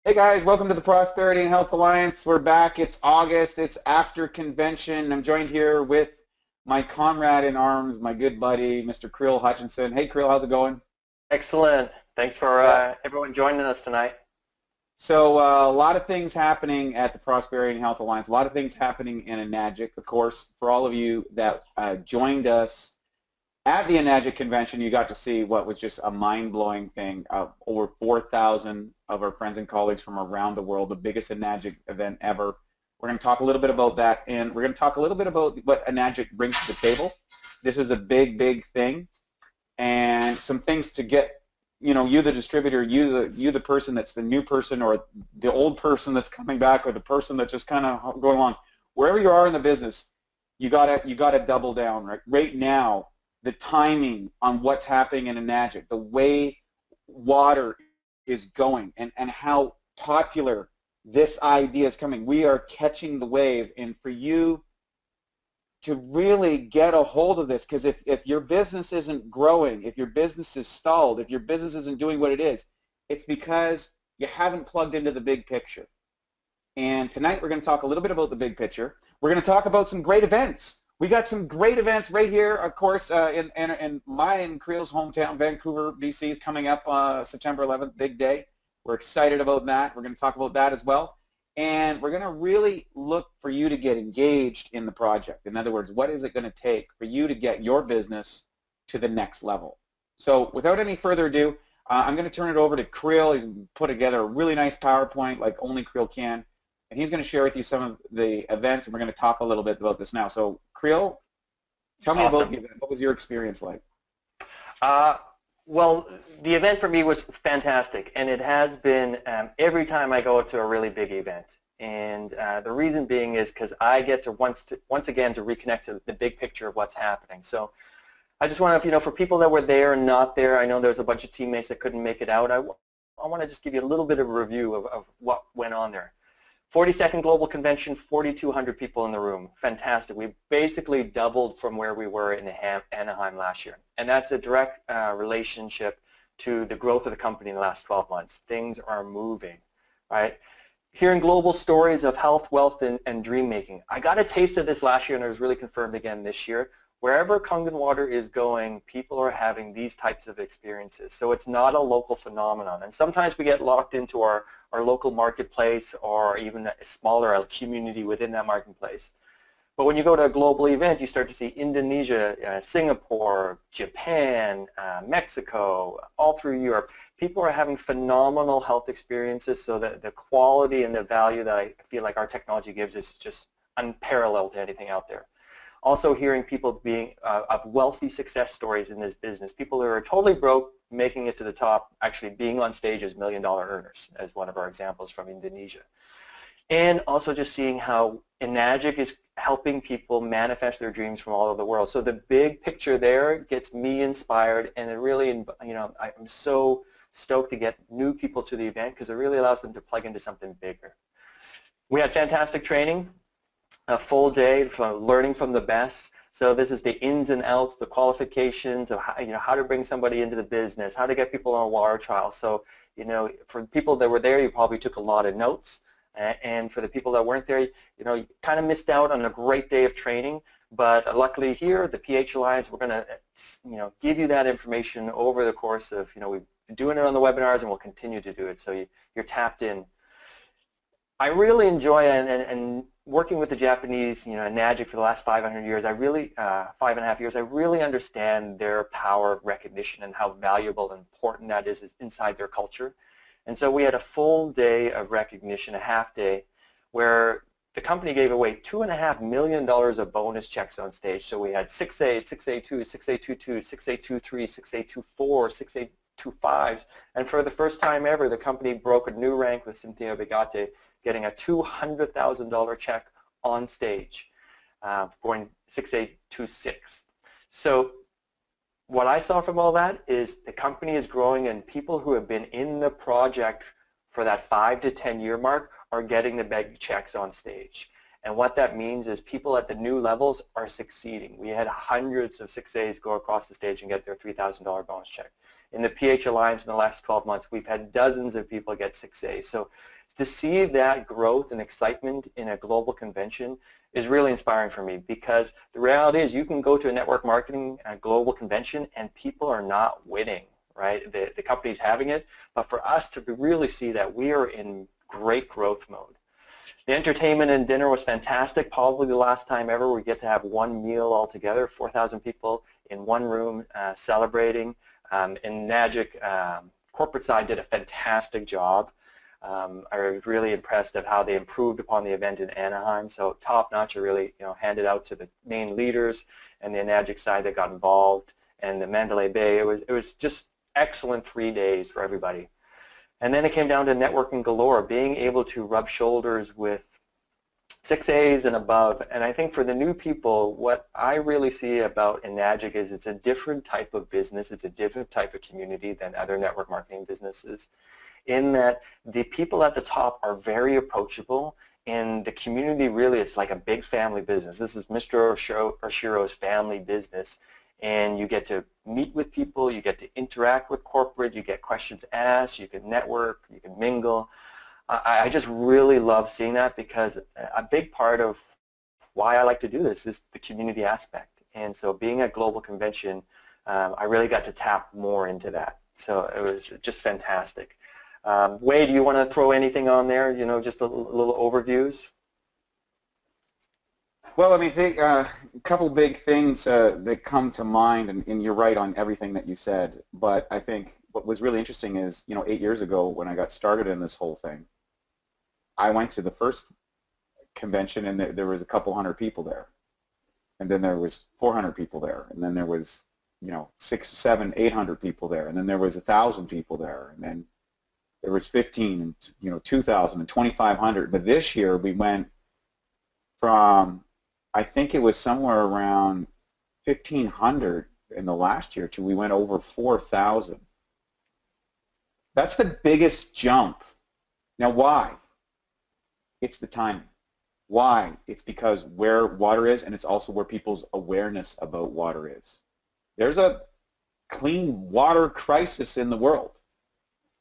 Hey guys, welcome to the Prosperity and Health Alliance. We're back. It's August. It's after convention. I'm joined here with my comrade in arms, my good buddy, Mr. Creel Hutchinson. Hey Creel, how's it going? Excellent. Thanks for Yeah. everyone joining us tonight. So a lot of things happening at the Prosperity and Health Alliance. A lot of things happening in Enagic. Of course, for all of you that joined us at the Enagic convention, you got to see what was just a mind-blowing thing. Over 4,000 of our friends and colleagues from around the world, the biggest Enagic event ever. We're going to talk a little bit about that, and we're going to talk a little bit about what Enagic brings to the table. This is a big, big thing, and some things to get, you the distributor, you the person that's the new person, or the old person that's coming back, or the person that's just kind of going along. Wherever you are in the business, you gotta double down. Right now, the timing on what's happening in Enagic, the way water is going, and how popular this idea is coming. We are catching the wave, and for you to really get a hold of this, because if your business isn't growing, if your business is stalled, if your business isn't doing what it is, it's because you haven't plugged into the big picture. And tonight we're going to talk a little bit about the big picture. We're going to talk about some great events. We got some great events right here, of course, in my and Creel's hometown, Vancouver, BC, is coming up September 11th, big day. We're excited about that. We're going to talk about that as well. And we're going to really look for you to get engaged in the project. In other words, what is it going to take for you to get your business to the next level? So without any further ado, I'm going to turn it over to Creel. He's put together a really nice PowerPoint like only Creel can. And he's going to share with you some of the events, and we're going to talk a little bit about this now. So Creel, tell me about the event. What was your experience like? Well, the event for me was fantastic, and it has been every time I go to a really big event. And the reason being is because I get to once again to reconnect to the big picture of what's happening. So I just want to, for people that were there and not there, I know there's a bunch of teammates that couldn't make it out. I want to just give you a little bit of a review of what went on there. 42nd Global Convention, 4,200 people in the room. Fantastic. We basically doubled from where we were in Anaheim last year. And that's a direct relationship to the growth of the company in the last 12 months. Things are moving, right? Hearing global stories of health, wealth, and dream making. I got a taste of this last year, and it was really confirmed again this year. Wherever Kangen water is going, people are having these types of experiences. So it's not a local phenomenon. And sometimes we get locked into our local marketplace, or even a smaller community within that marketplace. But when you go to a global event, you start to see Indonesia, Singapore, Japan, Mexico, all through Europe. People are having phenomenal health experiences, so that the quality and the value that I feel like our technology gives is just unparalleled to anything out there. Also hearing people being of wealthy success stories in this business, people who are totally broke, making it to the top, actually being on stage as million-dollar earners, as one of our examples from Indonesia. And also just seeing how Enagic is helping people manifest their dreams from all over the world. So the big picture there gets me inspired, and it really, I'm so stoked to get new people to the event, because it really allows them to plug into something bigger. We had fantastic training. A full day from learning from the best. So this is the ins and outs, the qualifications of how to bring somebody into the business, how to get people on a water trial. So for people that were there, you probably took a lot of notes, and for the people that weren't there, you kind of missed out on a great day of training. But luckily here, the PH Alliance, we're going to give you that information over the course of we've been doing it on the webinars, and we'll continue to do it. So you're tapped in. I really enjoy and working with the Japanese, Enagic for the last 500 years. 5.5 years. I really understand their power of recognition and how valuable and important that is inside their culture. And so we had a full day of recognition, a half day, where the company gave away $2.5 million of bonus checks on stage. So we had 6A, 6A2, 6A22, 6A23, 6A24, 6A25s, and for the first time ever, the company broke a new rank with Cynthia Begate, getting a $200,000 check on stage for 6A26. So what I saw from all that is the company is growing, and people who have been in the project for that 5 to 10 year mark are getting the big checks on stage. And what that means is people at the new levels are succeeding. We had hundreds of 6As go across the stage and get their $3,000 bonus check. In the PH Alliance in the last 12 months, we've had dozens of people get 6As. So to see that growth and excitement in a global convention is really inspiring for me, because the reality is you can go to a network marketing global convention and people are not winning, right? The company's having it, but for us to really see that we are in great growth mode. The entertainment and dinner was fantastic, probably the last time ever we get to have one meal all together, 4,000 people in one room celebrating. Enagic corporate side did a fantastic job. I was really impressed at how they improved upon the event in Anaheim. So top notch. I really handed out to the main leaders and the Enagic side that got involved, and the Mandalay Bay. It was just excellent 3 days for everybody. And then it came down to networking galore, being able to rub shoulders with 6As and above. And I think for the new people, what I really see about Enagic is it's a different type of business. It's a different type of community than other network marketing businesses, in that the people at the top are very approachable, and the community really, it's like a big family business. This is Mr. Oshiro's family business, and you get to meet with people, you get to interact with corporate, you get questions asked, you can network, you can mingle. I just really love seeing that, because a big part of why I like to do this is the community aspect. And so being at global convention, I really got to tap more into that. So it was just fantastic. Wade, do you want to throw anything on there, just a little overviews? Well, I mean, a couple big things that come to mind, and you're right on everything that you said, but I think what was really interesting is, 8 years ago when I got started in this whole thing, I went to the first convention and there was a couple hundred people there, and then there was 400 people there, and then there was, 600, 700, 800 people there, and then there was 1,000 people there, and then there was 15, and 2,000 and 2,500. But this year we went from, I think it was somewhere around 1,500 in the last year to we went over 4,000. That's the biggest jump. Now why? It's the timing. Why? It's because where water is, and it's also where people's awareness about water is. There's a clean water crisis in the world.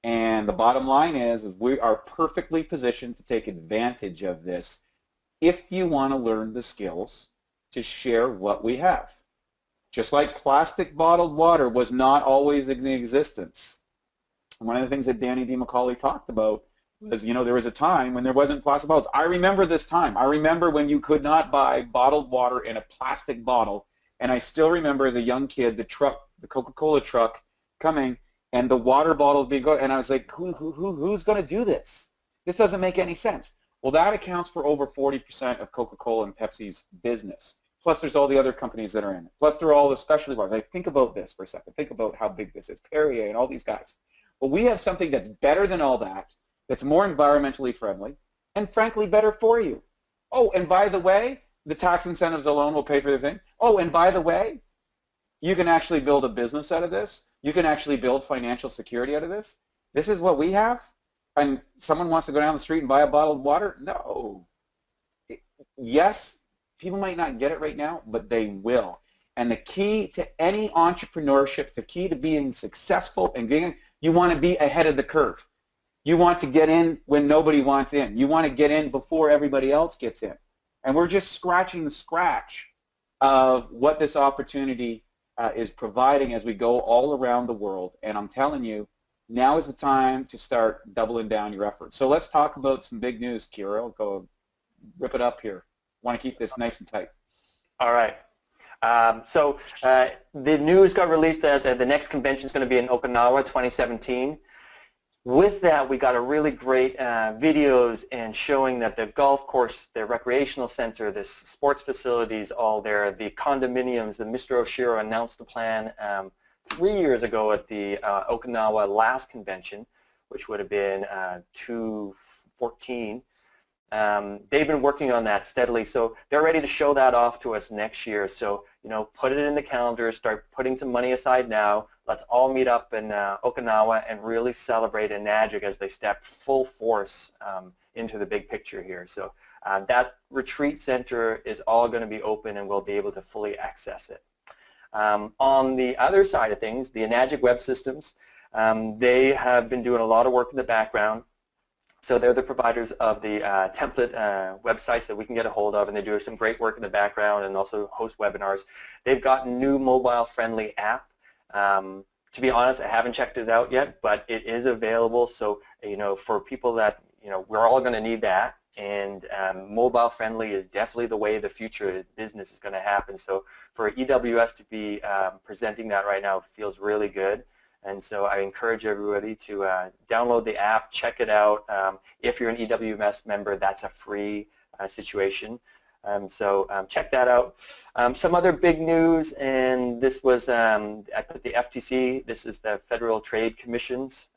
And the bottom line is we are perfectly positioned to take advantage of this if you want to learn the skills to share what we have. Just like plastic bottled water was not always in existence. One of the things that Danny D. McCauley talked about was, there was a time when there wasn't plastic bottles. I remember this time. I remember when you could not buy bottled water in a plastic bottle, and I still remember as a young kid the Coca-Cola truck coming and the water bottles being go, and I was like, who's going to do this? This doesn't make any sense. Well, that accounts for over 40% of Coca-Cola and Pepsi's business. Plus, there's all the other companies that are in it. Plus, there are all the specialty bars. Like, think about this for a second. Think about how big this is. Perrier and all these guys. Well, we have something that's better than all that, that's more environmentally friendly, and frankly, better for you. Oh, and by the way, the tax incentives alone will pay for everything. Oh, and by the way, you can actually build a business out of this. You can actually build financial security out of this. This is what we have. And someone wants to go down the street and buy a bottle of water? No. Yes, people might not get it right now, but they will. And the key to any entrepreneurship, the key to being successful and you want to be ahead of the curve. You want to get in when nobody wants in. You want to get in before everybody else gets in. And we're just scratching the scratch of what this opportunity is providing as we go all around the world. And I'm telling you, now is the time to start doubling down your efforts. So let's talk about some big news, Kira. I'll go rip it up here. Want to keep this nice and tight. All right. So the news got released that the next convention is going to be in Okinawa 2017. With that, we got a really great videos and showing that the golf course, the recreational center, the sports facilities, all there, the condominiums. The Mr. Oshiro announced the plan 3 years ago at the Okinawa last convention, which would have been 2014. They've been working on that steadily, so they're ready to show that off to us next year. So, put it in the calendar, start putting some money aside now. Let's all meet up in Okinawa and really celebrate Enagic as they step full force into the big picture here. So that retreat center is all going to be open and we'll be able to fully access it. On the other side of things, the Enagic web systems, they have been doing a lot of work in the background. So they're the providers of the template websites that we can get a hold of, and they do some great work in the background and also host webinars. They've got a new mobile-friendly app. To be honest, I haven't checked it out yet, but it is available. So, for people that, we're all going to need that, and mobile-friendly is definitely the way the future of business is going to happen. So for EWS to be presenting that right now feels really good. And so I encourage everybody to download the app, check it out. If you're an EWS member, that's a free situation. So check that out. Some other big news, and this was I put the FTC. This is the Federal Trade Commissions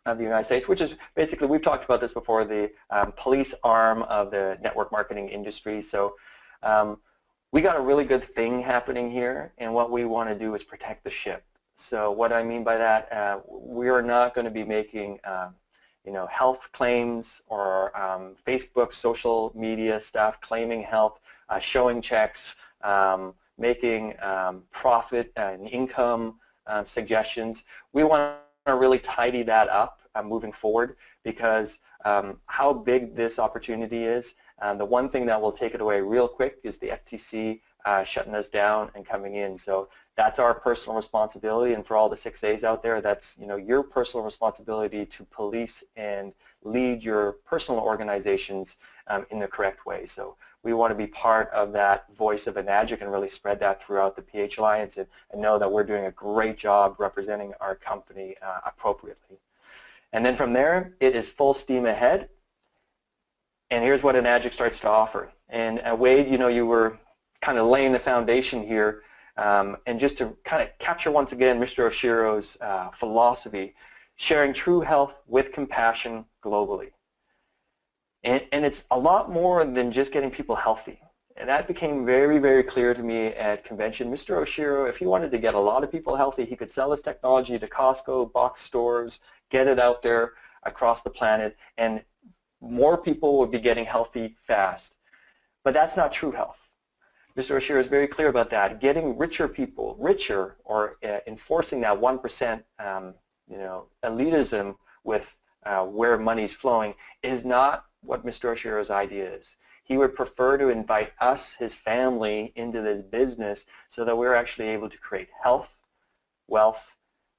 of the United States, which is basically, we've talked about this before, the police arm of the network marketing industry. So we got a really good thing happening here, and what we want to do is protect the ship. So what I mean by that, we are not going to be making health claims or Facebook social media stuff, claiming health, showing checks, making profit and income suggestions. We want to really tidy that up moving forward, because how big this opportunity is, the one thing that will take it away real quick is the FTC shutting us down and coming in. So that's our personal responsibility, and for all the 6As out there, that's your personal responsibility to police and lead your personal organizations in the correct way. So we want to be part of that voice of Enagic and really spread that throughout the PH Alliance, and know that we're doing a great job representing our company appropriately. And then from there, it is full steam ahead. And here's what Enagic starts to offer. And Wade, you were kind of laying the foundation here. And just to kind of capture once again Mr. Oshiro's philosophy, sharing true health with compassion globally. And it's a lot more than just getting people healthy. And that became very, very clear to me at convention. Mr. Oshiro, if he wanted to get a lot of people healthy, he could sell his technology to Costco, box stores, get it out there across the planet, and more people would be getting healthy fast. But that's not true health. Mr. Oshiro is very clear about that. Getting richer people richer, or enforcing that 1% elitism with where money's flowing, is not what Mr. Oshiro's idea is. He would prefer to invite us, his family, into this business so that we're actually able to create health, wealth,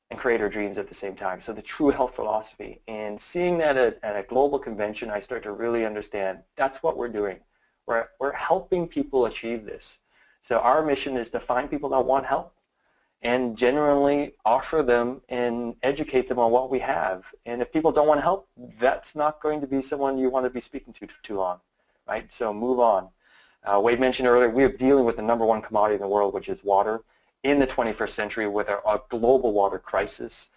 and create our dreams at the same time. So the true health philosophy. And seeing that at a global convention, I start to really understand that's what we're doing. We're helping people achieve this. So our mission is to find people that want help and generally offer them and educate them on what we have. And if people don't want help, that's not going to be someone you want to be speaking to too long, right? So move on. Wade mentioned earlier, we're dealing with the #1 commodity in the world, which is water, in the 21st century with our global water crisis.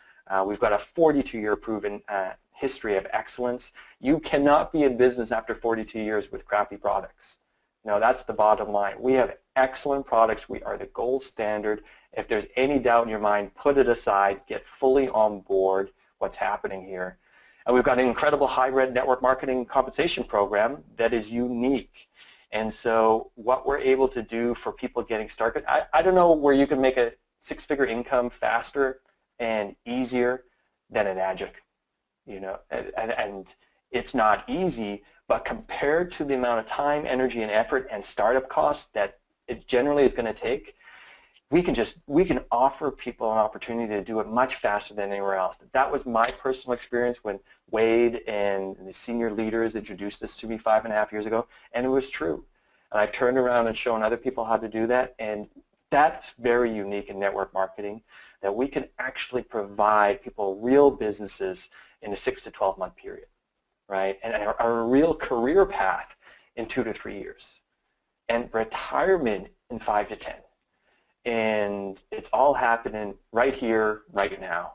We've got a 42-year proven history of excellence. You cannot be in business after 42 years with crappy products. No, that's the bottom line. We have excellent products. We are the gold standard. If there's any doubt in your mind, put it aside, get fully on board what's happening here. And we've got an incredible hybrid network marketing compensation program that is unique. And so what we're able to do for people getting started, I don't know where you can make a 6-figure income faster and easier than Enagic. And it's not easy, but compared to the amount of time, energy, and effort and startup costs that it generally is going to take, we can offer people an opportunity to do it much faster than anywhere else. That was my personal experience when Wade and the senior leaders introduced this to me 5.5 years ago, and it was true. And I've turned around and shown other people how to do that, and that's very unique in network marketing, that we can actually provide people real businesses in a 6 to 12 month period, right? And a real career path in 2 to 3 years, and retirement in 5 to 10. And it's all happening right here, right now.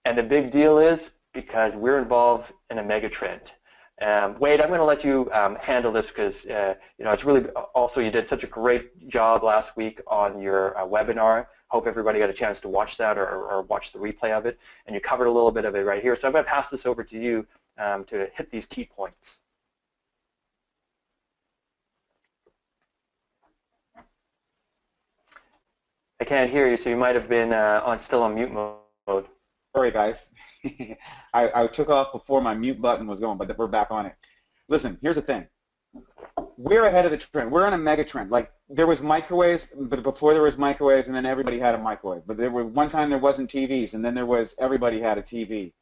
And the big deal is because we're involved in a mega trend. Wade, I'm going to let you handle this because it's really also, you did such a great job last week on your webinar. Hope everybody got a chance to watch that or watch the replay of it, and you covered a little bit of it right here. So I'm going to pass this over to you to hit these key points. I can't hear you, so you might have been still on mute mode. Sorry, guys. I took off before my mute button was going, but we're back on it. Listen, here's the thing. We're ahead of the trend. We're on a mega trend. Like, there was microwaves, but before there was microwaves, and then everybody had a microwave. But there were one time there wasn't TVs, and then there was everybody had a TV.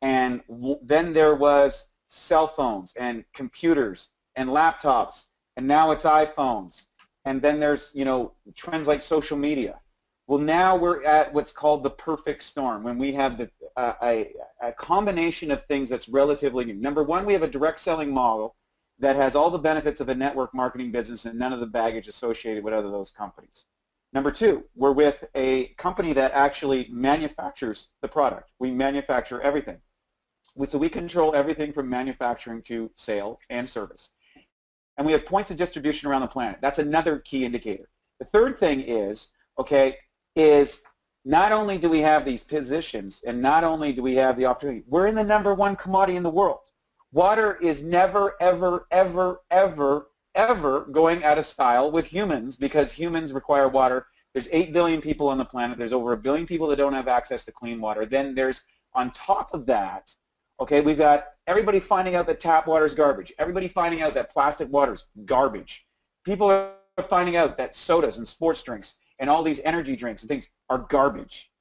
And then there was cell phones and computers and laptops, and now it's iPhones. And then there's, you know, trends like social media. Well, now we're at what's called the perfect storm, when we have the, a combination of things that's relatively new. Number one, we have a direct selling model that has all the benefits of a network marketing business and none of the baggage associated with other those companies. Number two, we're with a company that actually manufactures the product. We manufacture everything. So we control everything from manufacturing to sale and service. And we have points of distribution around the planet. That's another key indicator. The third thing is, okay, is not only do we have these positions and not only do we have the opportunity, we're in the #1 commodity in the world. Water is never, ever, ever, ever, ever going out of style with humans, because humans require water. There's 8 billion people on the planet. There's over 1 billion people that don't have access to clean water. Then there's, on top of that, okay, we've got everybody finding out that tap water is garbage. Everybody finding out that plastic water is garbage. People are finding out that sodas and sports drinks and all these energy drinks and things are garbage.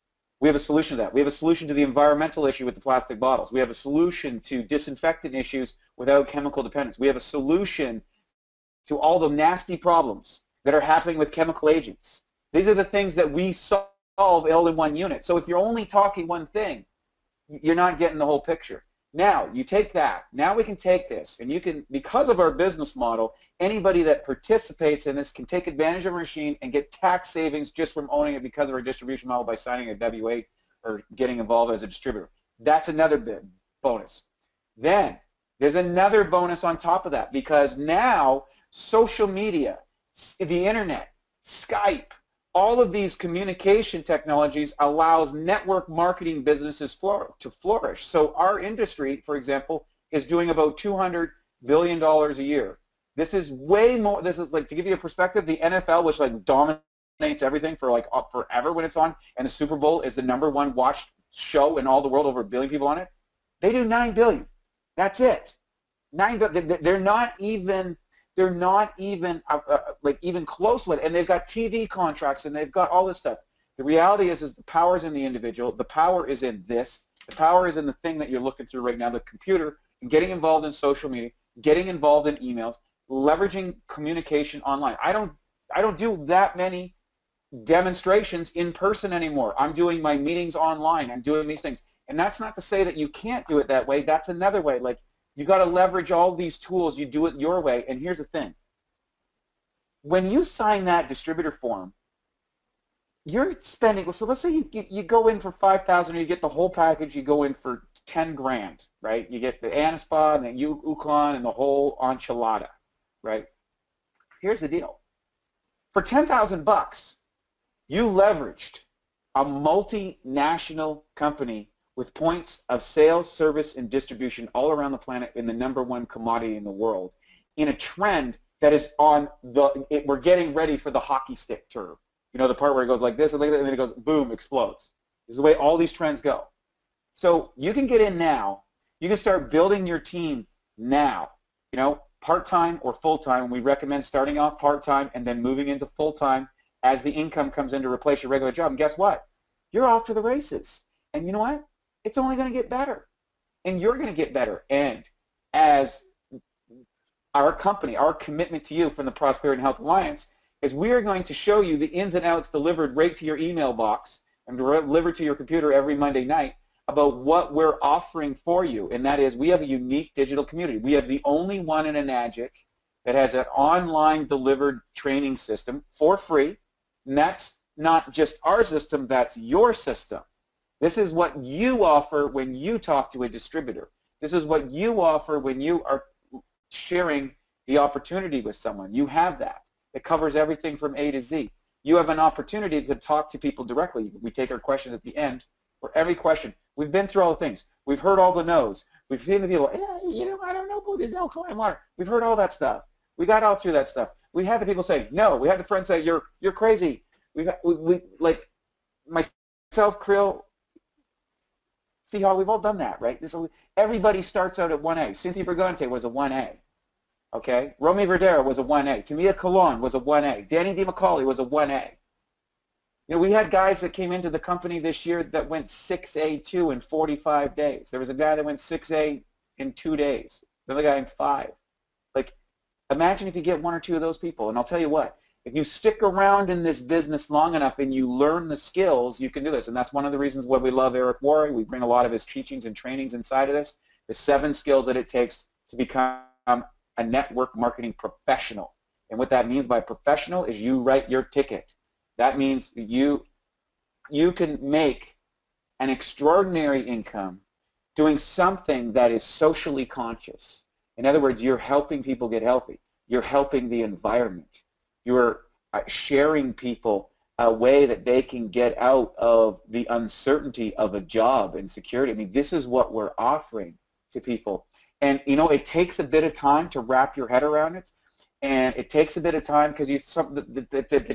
We have a solution to that. We have a solution to the environmental issue with the plastic bottles. We have a solution to disinfectant issues without chemical dependence. We have a solution to all the nasty problems that are happening with chemical agents. These are the things that we solve all in one unit. So if you're only talking one thing, you're not getting the whole picture. Now, you take that. Now we can take this, and you can, because of our business model, anybody that participates in this can take advantage of our machine and get tax savings just from owning it because of our distribution model by signing a W-8 or getting involved as a distributor. That's another big bonus. Then, there's another bonus on top of that, because now social media, the internet, Skype, all of these communication technologies allows network marketing businesses to flourish. So our industry, for example, is doing about $200 billion a year. This is way more. This is like, to give you a perspective, the NFL, which like dominates everything for like forever when it's on, and the Super Bowl is the #1 watched show in all the world, over 1 billion people on it. They do $9 billion. That's it. They're not even like even close with it, and they've got TV contracts and they've got all this stuff. The reality is the power is in the individual. The power is in this. The power is in the thing that you're looking through right now, the computer, and getting involved in social media, getting involved in emails, leveraging communication online. I don't do that many demonstrations in person anymore. I'm doing my meetings online. I'm doing these things, and that's not to say that you can't do it that way. That's another way. Like, you got to leverage all these tools. You do it your way. And here's the thing. When you sign that distributor form, you're spending, so let's say you go in for $5,000, or you get the whole package, you go in for 10 grand, right? You get the Anaspa and the Uklon and the whole enchilada, right? Here's the deal. For 10,000 bucks, you leveraged a multinational company with points of sales, service, and distribution all around the planet in the #1 commodity in the world, in a trend that is on the, we're getting ready for the hockey stick curve. You know, the part where it goes like this, and then it goes, boom, explodes. This is the way all these trends go. So you can get in now. You can start building your team now, you know, part-time or full-time. We recommend starting off part-time and then moving into full-time as the income comes in to replace your regular job. And guess what? You're off to the races. And you know what? It's only going to get better, and you're going to get better. And as our company, our commitment to you from the Prosperity and Health Alliance is we are going to show you the ins and outs delivered right to your email box and delivered to your computer every Monday night about what we're offering for you. And that is, we have a unique digital community. We have the only one in Enagic that has an online delivered training system for free. And that's not just our system, that's your system. This is what you offer when you talk to a distributor. This is what you offer when you are sharing the opportunity with someone. You have that. It covers everything from A to Z. You have an opportunity to talk to people directly. We take our questions at the end. For every question, we've been through all the things. We've heard all the no's. We've seen the people, you know, I don't know about this alkaline water. We've heard all that stuff. We got all through that stuff. We had the people say, no. We had the friends say, you're crazy. We like myself, Krill, Siha, we've all done that, right? Everybody starts out at 1A. Cynthia Brigante was a 1A. Okay? Romy Verdera was a 1A. Tamia Colon was a 1A. Danny DiMacaulay was a 1A. You know, we had guys that came into the company this year that went 6A2 in 45 days. There was a guy that went 6A in 2 days. Another guy in 5. Like, imagine if you get 1 or 2 of those people. And I'll tell you what, if you stick around in this business long enough and you learn the skills, you can do this. And that's one of the reasons why we love Eric Worre. We bring a lot of his teachings and trainings inside of this. The 7 skills that it takes to become a network marketing professional. And what that means by professional is you write your ticket. That means you can make an extraordinary income doing something that is socially conscious. In other words, you're helping people get healthy. You're helping the environment. You're sharing people a way that they can get out of the uncertainty of a job and security. I mean, this is what we're offering to people. And, you know, it takes a bit of time to wrap your head around it. And it takes a bit of time because the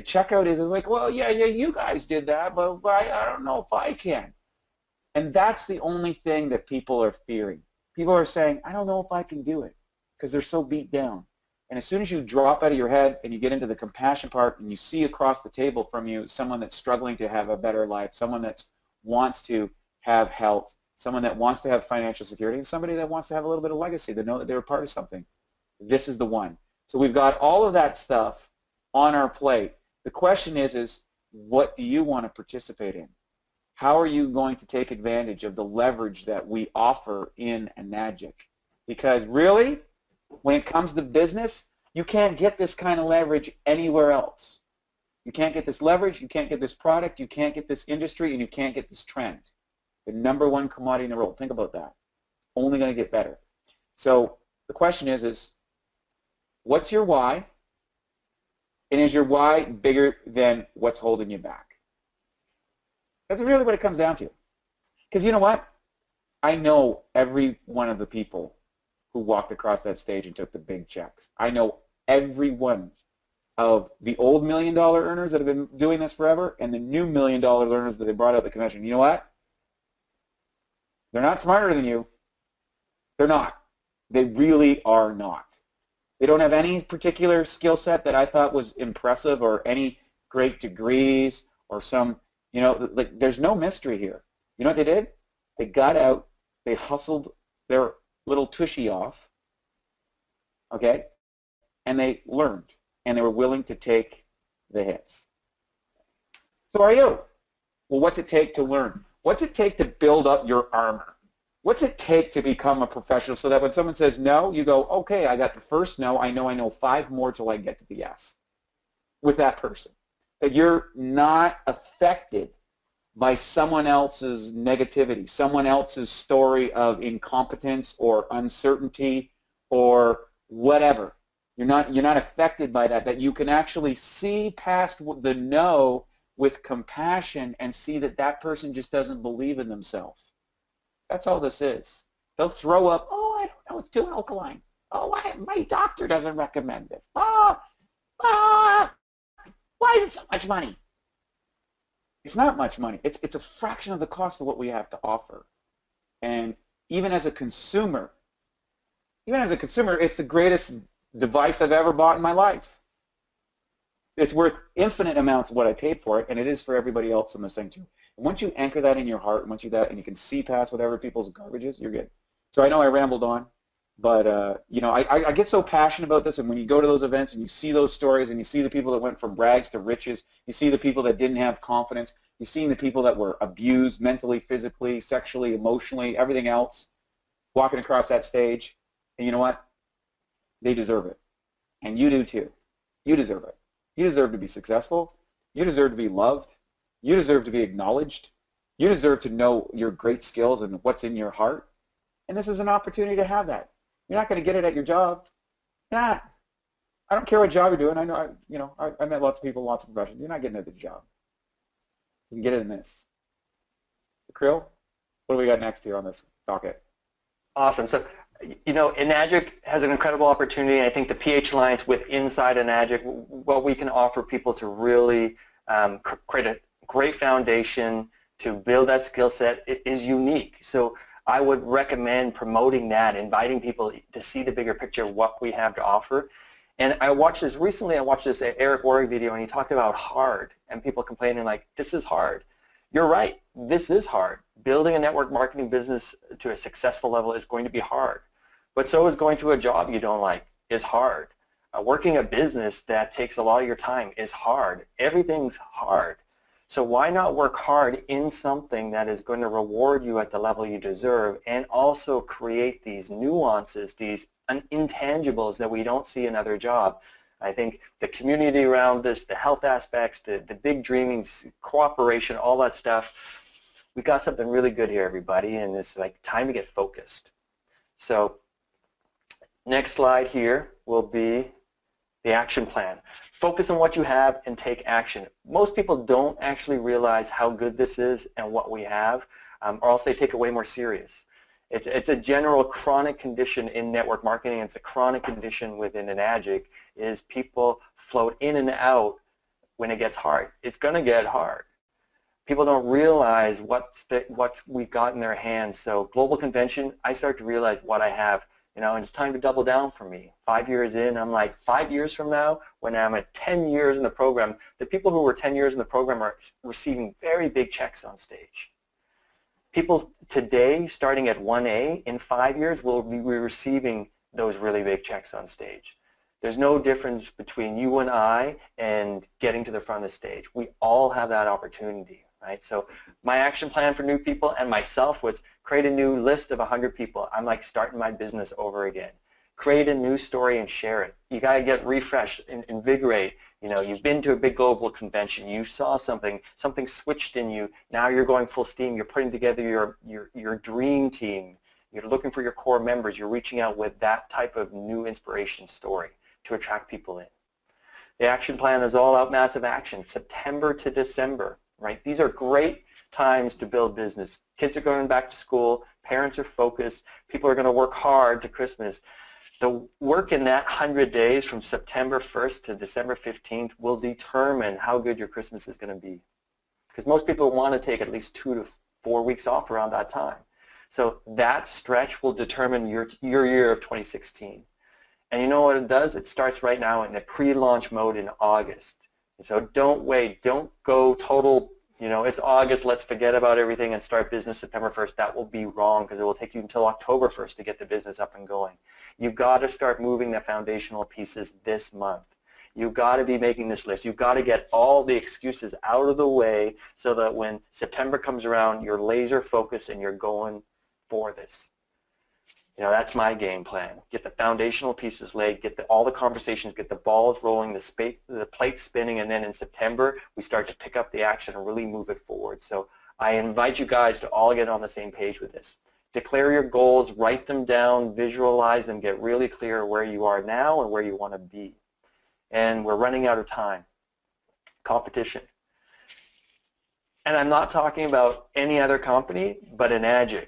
checkout is like, well, yeah, you guys did that, but I don't know if I can. And that's the only thing that people are fearing. People are saying, I don't know if I can do it because they're so beat down. And as soon as you drop out of your head and you get into the compassion part and you see across the table from you someone that's struggling to have a better life, someone that wants to have health, someone that wants to have financial security, and somebody that wants to have a little bit of legacy, to know that they're a part of something, this is the one. So we've got all of that stuff on our plate. The question is what do you want to participate in? How are you going to take advantage of the leverage that we offer in Enagic? Because really, when it comes to business, you can't get this kind of leverage anywhere else. You can't get this leverage, you can't get this product, you can't get this industry, and you can't get this trend. The #1 commodity in the world. Think about that. Only going to get better. So the question is what's your why? And is your why bigger than what's holding you back? That's really what it comes down to. Because you know what? I know every one of the people who walked across that stage and took the big checks. I know every one of the old $1 million earners that have been doing this forever and the new $1 million earners that they brought out of the convention. You know what? They're not smarter than you. They're not. They really are not. They don't have any particular skill set that I thought was impressive or any great degrees or some, you know, like there's no mystery here. You know what they did? They got out, they hustled their little tushy off, okay, and they learned, and they were willing to take the hits. So are you? Well, what's it take to learn? What's it take to build up your armor? What's it take to become a professional so that when someone says no, you go, okay, I got the first no, I know 5 more till I get to the yes with that person. That you're not affected by someone else's negativity, someone else's story of incompetence or uncertainty or whatever. You're not affected by that, that you can actually see past the no with compassion and see that that person just doesn't believe in themselves. That's all this is. They'll throw up, oh, I don't know, it's too alkaline. Oh, my doctor doesn't recommend this. Why is it so much money? It's not much money. It's a fraction of the cost of what we have to offer. And even as a consumer, it's the greatest device I've ever bought in my life. It's worth infinite amounts of what I paid for it, and it is for everybody else in this thing too. And once you anchor that in your heart, and you can see past whatever people's garbage is, you're good. So I know I rambled on, but you know, I get so passionate about this, and when you go to those events and you see those stories and you see the people that went from rags to riches, you see the people that didn't have confidence, you see the people that were abused mentally, physically, sexually, emotionally, everything else, walking across that stage, and you know what? They deserve it. And you do too. You deserve it. You deserve to be successful. You deserve to be loved. You deserve to be acknowledged. You deserve to know your great skills and what's in your heart. And this is an opportunity to have that. You're not going to get it at your job. You're not. I don't care what job you're doing. I know, I met lots of people, lots of professions. You're not getting it at the job. You can get it in this. Krill, what do we got next here on this docket? Awesome. So, you know, Enagic has an incredible opportunity. I think the PH Alliance with inside Enagic, what we can offer people to really create a great foundation to build that skill set. It is unique. So I would recommend promoting that, inviting people to see the bigger picture of what we have to offer. And I watched this recently, I watched this Eric Worre video, and he talked about hard, and people complaining like, this is hard. You're right, this is hard. Building a network marketing business to a successful level is going to be hard. But so is going to a job you don't like is hard. Working a business that takes a lot of your time is hard. Everything's hard. So why not work hard in something that is going to reward you at the level you deserve and also create these nuances, these intangibles that we don't see in other jobs. I think the community around this, the health aspects, the big dreamings, cooperation, all that stuff, we got something really good here, everybody, and it's like time to get focused. So next slide here will be the action plan. Focus on what you have and take action. Most people don't actually realize how good this is and what we have, or else they take it way more serious. It's a general chronic condition in network marketing. It's a chronic condition within Enagic is people float in and out when it gets hard. It's going to get hard. People don't realize what we got in their hands. So global convention, I start to realize what I have, and it's time to double down for me. 5 years in, I'm like, 5 years from now, when I'm at 10 years in the program, the people who were 10 years in the program are receiving very big checks on stage. People today, starting at 1A, in 5 years, will be receiving those really big checks on stage. There's no difference between you and I and getting to the front of the stage. We all have that opportunity, right? So my action plan for new people and myself was create a new list of 100 people. I'm like starting my business over again. Create a new story and share it. You got to get refreshed and invigorate. You've been to a big global convention. You saw something switched in you. Now you're going full steam. You're putting together your dream team. You're looking for your core members. You're reaching out with that type of new inspiration story to attract people in. The action plan is all out massive action, September to December, right? These are great times to build business. Kids are going back to school. Parents are focused. People are going to work hard to Christmas. The work in that 100 days from September 1st to December 15th will determine how good your Christmas is going to be. Because most people want to take at least 2 to 4 weeks off around that time. So that stretch will determine your year of 2016. And you know what it does? It starts right now in the pre-launch mode in August. And so don't wait. Don't go total, it's August, let's forget about everything and start business September 1st. That will be wrong because it will take you until October 1st to get the business up and going. You've got to start moving the foundational pieces this month. You've got to be making this list. You've got to get all the excuses out of the way so that when September comes around, you're laser focused and you're going for this. That's my game plan. Get the foundational pieces laid, get all the conversations, get the balls rolling, the plates spinning, and then in September, we start to pick up the action and really move it forward. So I invite you guys to all get on the same page with this. Declare your goals, write them down, visualize them, get really clear where you are now and where you want to be. And we're running out of time. Competition. And I'm not talking about any other company, but Enagic.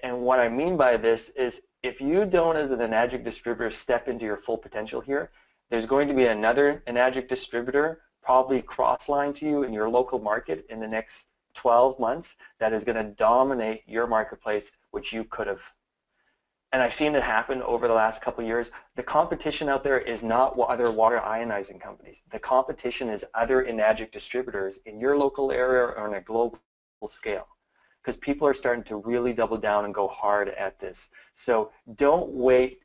And what I mean by this is if you don't, as an Enagic distributor, step into your full potential here, there's going to be another Enagic distributor probably cross-line to you in your local market in the next 12 months that is going to dominate your marketplace, which you could have. And I've seen it happen over the last couple of years. The competition out there is not other water ionizing companies. The competition is other Enagic distributors in your local area or on a global scale. Because people are starting to really double down and go hard at this. So don't wait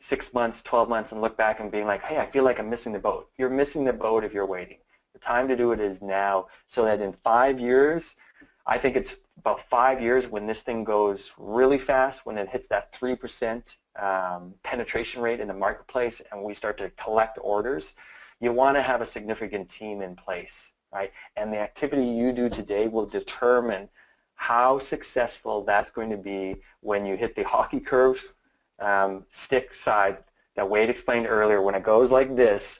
6 months, 12 months and look back and being like, hey, I feel like I'm missing the boat. You're missing the boat if you're waiting. The time to do it is now so that in 5 years, I think it's about 5 years when this thing goes really fast, when it hits that 3% penetration rate in the marketplace and we start to collect orders, you want to have a significant team in place, right? And the activity you do today will determine how successful that's going to be when you hit the hockey curve stick side that Wade explained earlier. When it goes like this,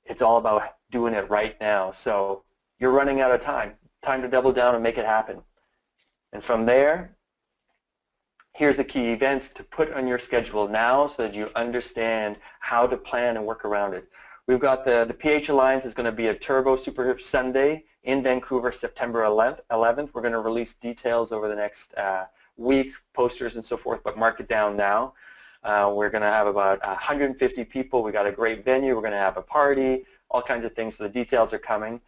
it's all about doing it right now. So you're running out of time. Time to double down and make it happen. And from there, here's the key events to put on your schedule now so that you understand how to plan and work around it. We've got the PH Alliance is going to be a Turbo Super Sunday in Vancouver, September 11th. We're going to release details over the next week, posters and so forth, but mark it down now. We're going to have about 150 people. We got a great venue. We're going to have a party, all kinds of things. So the details are coming.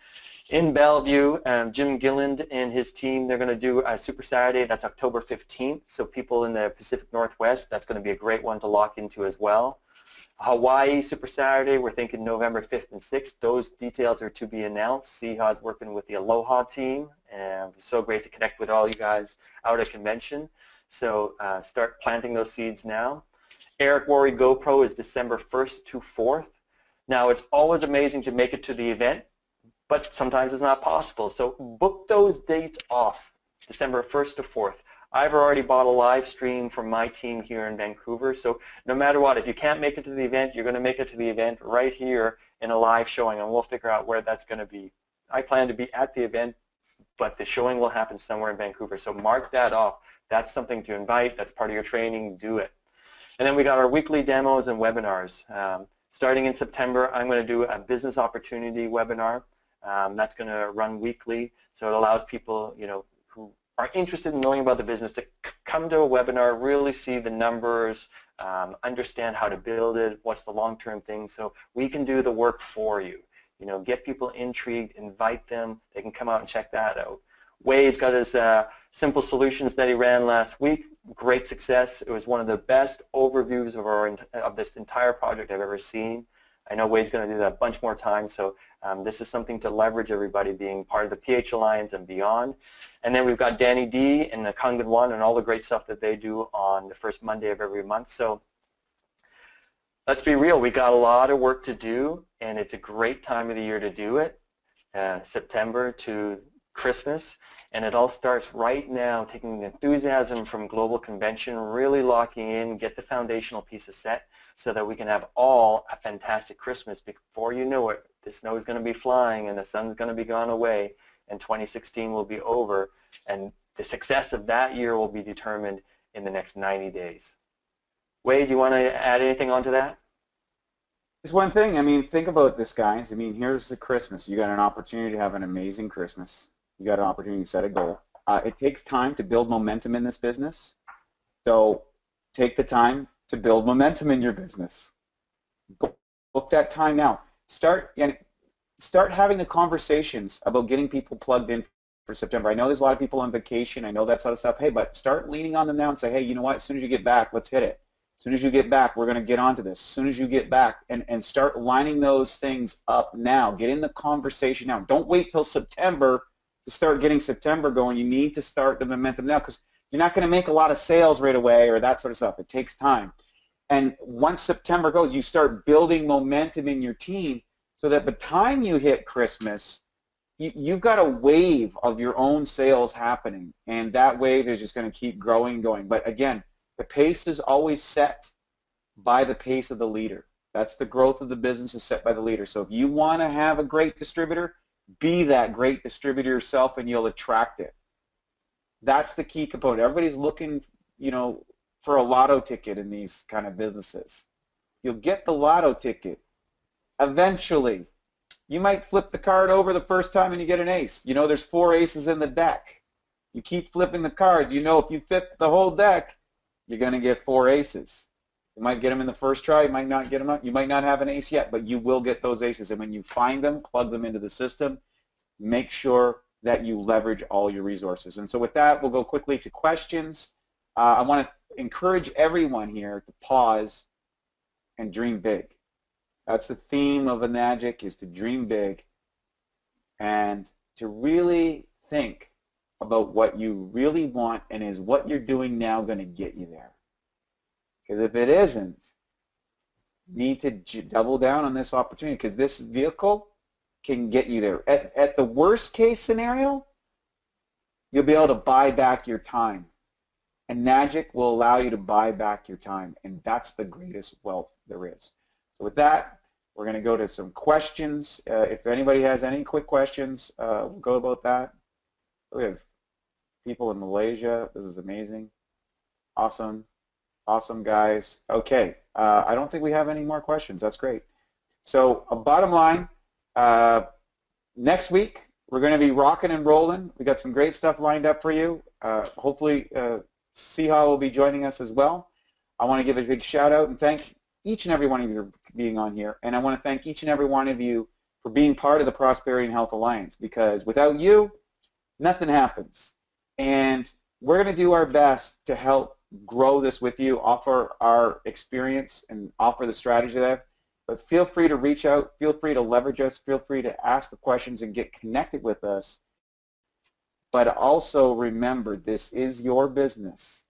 In Bellevue, Jim Gilland and his team, they're going to do a Super Saturday. That's October 15th. So people in the Pacific Northwest, that's going to be a great one to lock into as well. Hawaii Super Saturday, we're thinking November 5th and 6th. Those details are to be announced. Siha is working with the Aloha team, and it's so great to connect with all you guys out at convention. So start planting those seeds now. Eric Worre GoPro is December 1st to 4th. Now, it's always amazing to make it to the event, but sometimes it's not possible. So book those dates off, December 1st to 4th. I've already bought a live stream from my team here in Vancouver, so no matter what, if you can't make it to the event, you're going to make it to the event right here in a live showing, and we'll figure out where that's going to be. I plan to be at the event, but the showing will happen somewhere in Vancouver, so mark that off. That's something to invite. That's part of your training. Do it. And then we got our weekly demos and webinars. Starting in September, I'm going to do a business opportunity webinar. That's going to run weekly, so it allows people, who are interested in knowing about the business to come to a webinar, really see the numbers, understand how to build it, what's the long-term thing, so we can do the work for you. Get people intrigued, invite them, they can come out and check that out. Wade's got his simple solutions that he ran last week. Great success. It was one of the best overviews of this entire project I've ever seen. I know Wade's going to do that a bunch more times, so this is something to leverage everybody being part of the PH Alliance and beyond. And then we've got Danny D and the Kangen One and all the great stuff that they do on the first Monday of every month. So let's be real, we got a lot of work to do, and it's a great time of the year to do it, September to Christmas. And it all starts right now, taking the enthusiasm from Global Convention, really locking in, get the foundational pieces set so that we can have all a fantastic Christmas. Before you know it, the snow is going to be flying and the sun's going to be gone away, and 2016 will be over, and the success of that year will be determined in the next 90 days. Wade, you want to add anything onto that? Just one thing. I mean, think about this, guys. I mean, here's the Christmas. You got an opportunity to have an amazing Christmas. You got an opportunity to set a goal. It takes time to build momentum in this business. So take the time to build momentum in your business. Book that time now. Start having the conversations about getting people plugged in for September. I know there's a lot of people on vacation. I know that sort of stuff. Hey, but start leaning on them now and say, hey, you know what? As soon as you get back, let's hit it. As soon as you get back, we're going to get onto this. As soon as you get back, and start lining those things up now. Get in the conversation now. Don't wait till September to start getting September going. You need to start the momentum now, because you're not going to make a lot of sales right away or that sort of stuff. It takes time. And once September goes, you start building momentum in your team so that by the time you hit Christmas, you've got a wave of your own sales happening, and that wave is just going to keep growing and going. But again, the pace is always set by the pace of the leader. That's the growth of the business is set by the leader. So if you want to have a great distributor, be that great distributor yourself, and you'll attract it. That's the key component. Everybody's looking, for a lotto ticket in these kind of businesses. You'll get the lotto ticket. Eventually, you might flip the card over the first time and you get an ace. There's 4 aces in the deck. You keep flipping the cards. If you flip the whole deck, you're going to get 4 aces. You might get them in the first try. You might not get them up. You might not have an ace yet, but you will get those aces. And when you find them, plug them into the system. Make sure that you leverage all your resources. And so with that, we'll go quickly to questions. I want to encourage everyone here to pause and dream big. That's the theme of Enagic, is to dream big and to really think about what you really want, and is what you're doing now going to get you there. Because if it isn't, you need to double down on this opportunity, because this vehicle can get you there. At the worst case scenario, you'll be able to buy back your time. Enagic will allow you to buy back your time, and that's the greatest wealth there is. So with that, we're going to go to some questions. If anybody has any quick questions, we'll go about that. We have people in Malaysia. This is amazing. Awesome. Awesome, guys. Okay. I don't think we have any more questions. That's great. So bottom line, next week we're going to be rocking and rolling. We got some great stuff lined up for you. Hopefully Siha will be joining us as well. I want to give a big shout out and thank each and every one of you for being on here. And I want to thank each and every one of you for being part of the Prosperity and Health Alliance, because without you, nothing happens. And we're going to do our best to help grow this with you, offer our experience and offer the strategy there. But feel free to reach out, feel free to leverage us, feel free to ask the questions and get connected with us. But also remember, this is your business,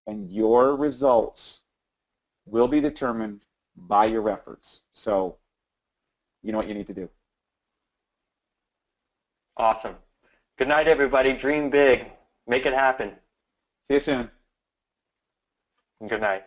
and your results will be determined by your efforts. So you know what you need to do. Awesome. Good night, everybody. Dream big. Make it happen. See you soon. Good night.